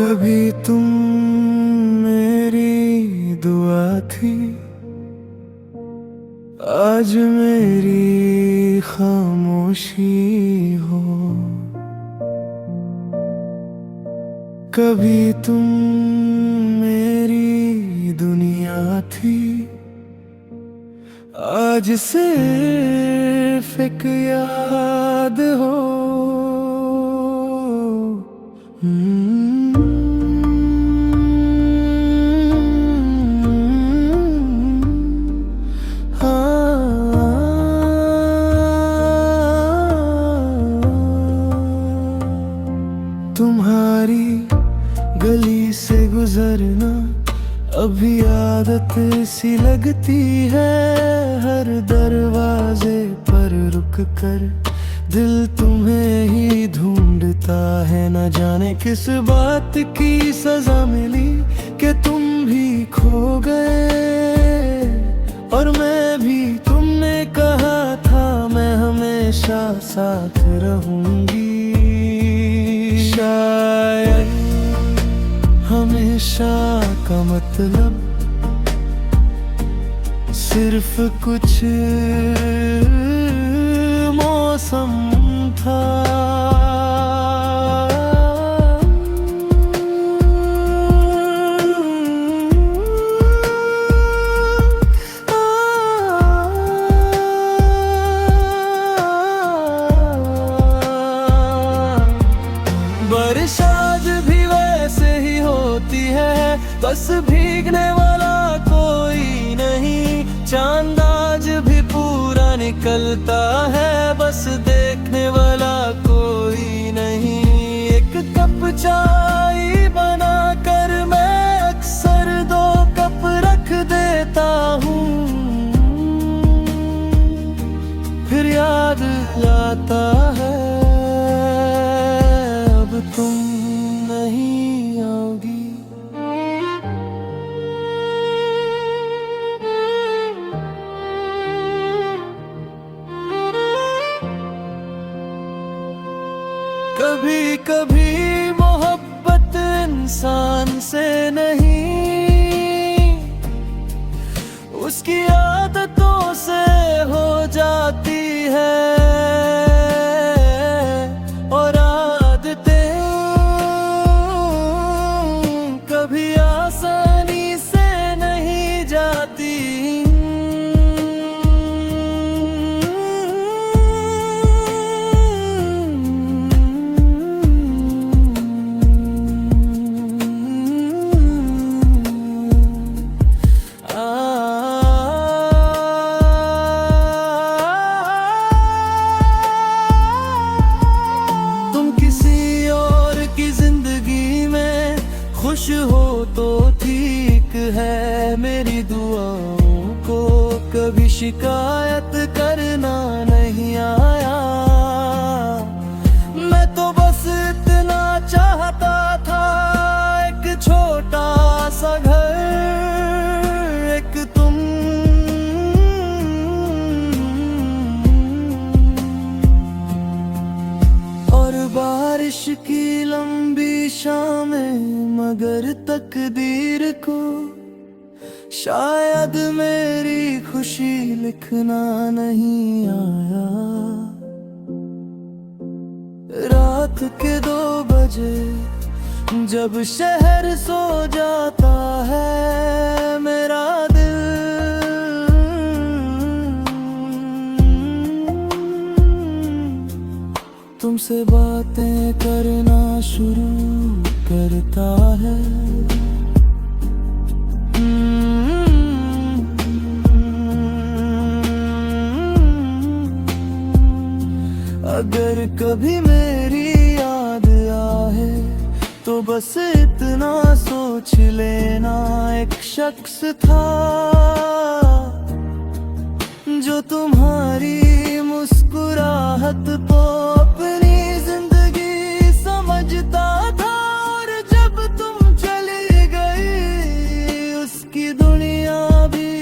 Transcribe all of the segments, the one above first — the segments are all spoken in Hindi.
कभी तुम मेरी दुआ थी, आज मेरी खामोशी हो। कभी तुम मेरी दुनिया थी, आज सिर्फ एक याद हो। तुम्हारी गली से गुजरना अभी आदत सी लगती है। हर दरवाजे पर रुक कर दिल तुम्हें ही ढूंढता है। न जाने किस बात की सजा मिली कि तुम भी खो गए, और मैं भी। तुमने कहा था मैं हमेशा साथ रहूंगी, शायद हमेशा का मतलब सिर्फ कुछ मौसम था। बारिश आज भी वैसे ही होती है, बस भीगने वाला कोई नहीं। चांद आज भी पूरा निकलता है, बस देखने वाला कोई नहीं। एक कप चाय बना कर मैं अक्सर 2 कप रख देता हूँ, फिर याद आता है अब तुम नहीं आओगी। कभी कभी मोहब्बत इंसान से नहीं, उसकी आदतों से हो जाती है। और आदतें कभी आसानी से नहीं जाती। खुश हो तो ठीक है, मेरी दुआओं को कभी शिकायत करना नहीं आया। मैं तो बस इतना चाहता था, एक छोटा सा घर, एक तुम। और बारिश की लंबी शामें, मगर तकदीर को शायद मेरी खुशी लिखना नहीं आया। रात के 2 बजे जब शहर सो जाता है, मेरा दिल तुमसे बातें करना शुरू करता है। अगर कभी मेरी याद आए तो बस इतना सोच लेना, एक शख्स था जो तुम्हारी मुस्कुराहट को अपनी जिंदगी समझता था। और जब तुम चली गई, उसकी दुनिया भी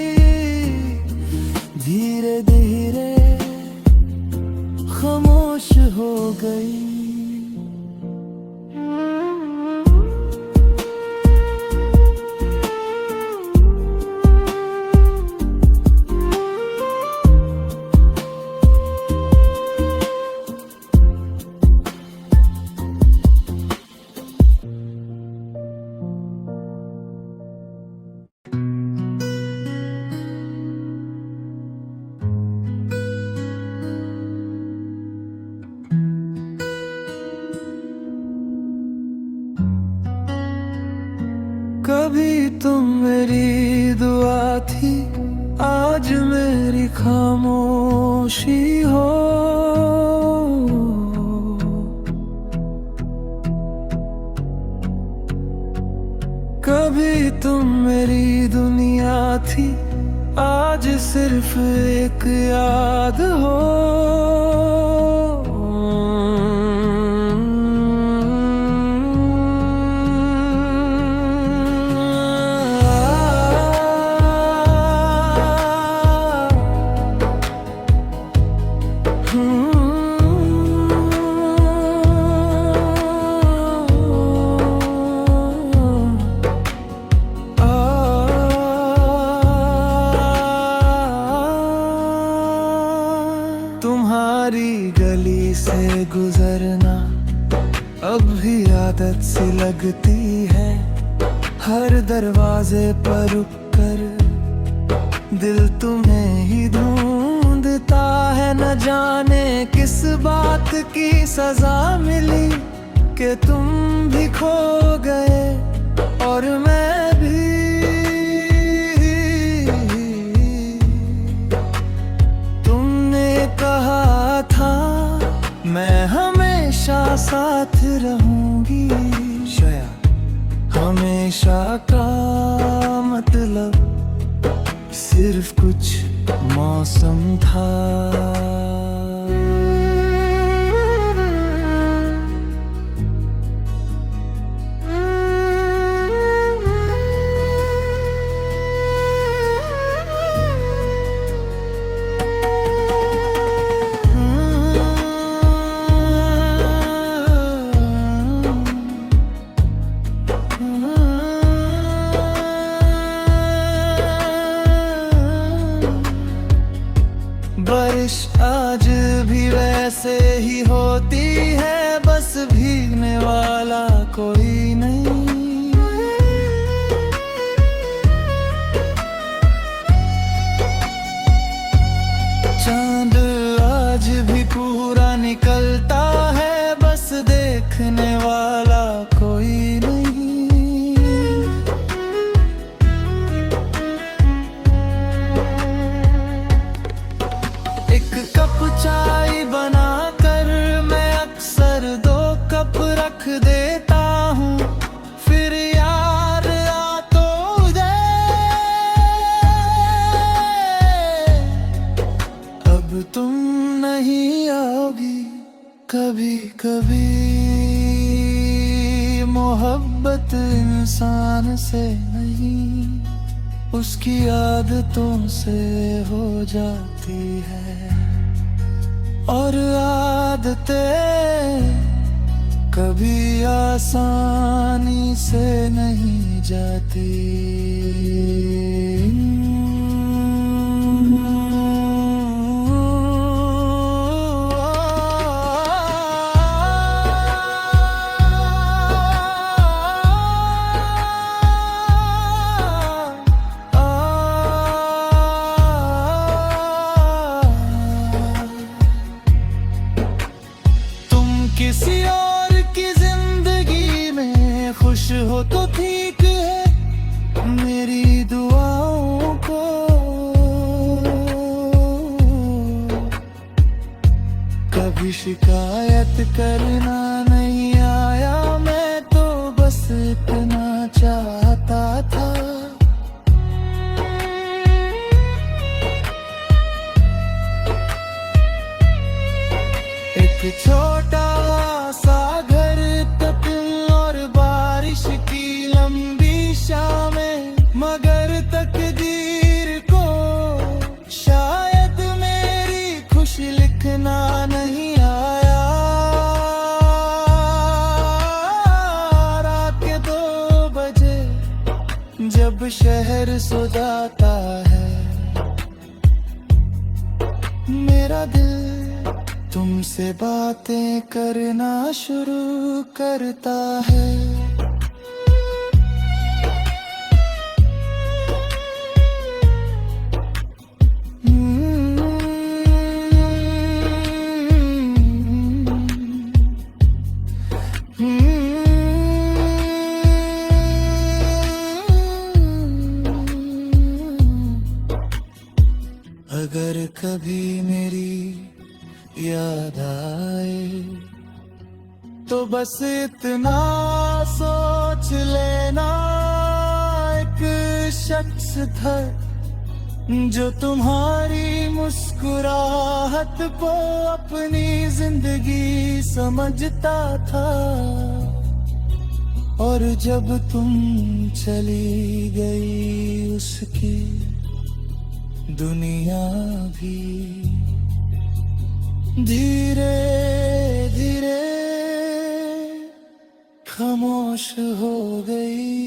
धीरे धीरे खामोश हो गई। कभी तुम मेरी दुआ थी, आज मेरी खामोशी हो। कभी तुम मेरी दुनिया थी, आज सिर्फ एक याद हो। तुम्हारी गली से गुजरना अब भी आदत सी लगती है। हर दरवाजे पर रुक कर दिल तुम्हें ही ढूंढता है। न जाने किस बात की सजा मिली कि तुम भी खो गए और मैं भी। तुमने कहा था मैं हमेशा साथ रहूंगी, शायद हमेशा का मतलब सिर्फ कुछ मौसम था। बारिश आज भी वैसे ही होती है, बस भीगने वाला कोई नहीं। चांद आज भी पूरा निकलता है, बस देखने वाला कोई नहीं। कप चाय बनाकर मैं अक्सर 2 कप रख देता हूँ, फिर यार आ तो दे। अब तुम नहीं आओगी कभी कभी। मोहब्बत इंसान से नहीं उसकी आदतों से हो जाती है, और आदतें कभी आसानी से नहीं जाती। किसी और की जिंदगी में खुश हो तो ठीक है, मेरी दुआओं को कभी शिकायत करना नहीं आया। मैं तो बस इतना चाहता था एक छोटा सा घर तक और बारिश की लंबी शामें, मगर तकदीर को शायद मेरी खुशी लिखना नहीं आया। रात के 2 बजे जब शहर सुजाता है, मेरा दिल तुमसे बातें करना शुरू करता है। कभी मेरी याद आए तो बस इतना सोच लेना, एक शख्स था जो तुम्हारी मुस्कुराहट को अपनी जिंदगी समझता था। और जब तुम चली गई उसकी दुनिया भी धीरे धीरे खामोश हो गई।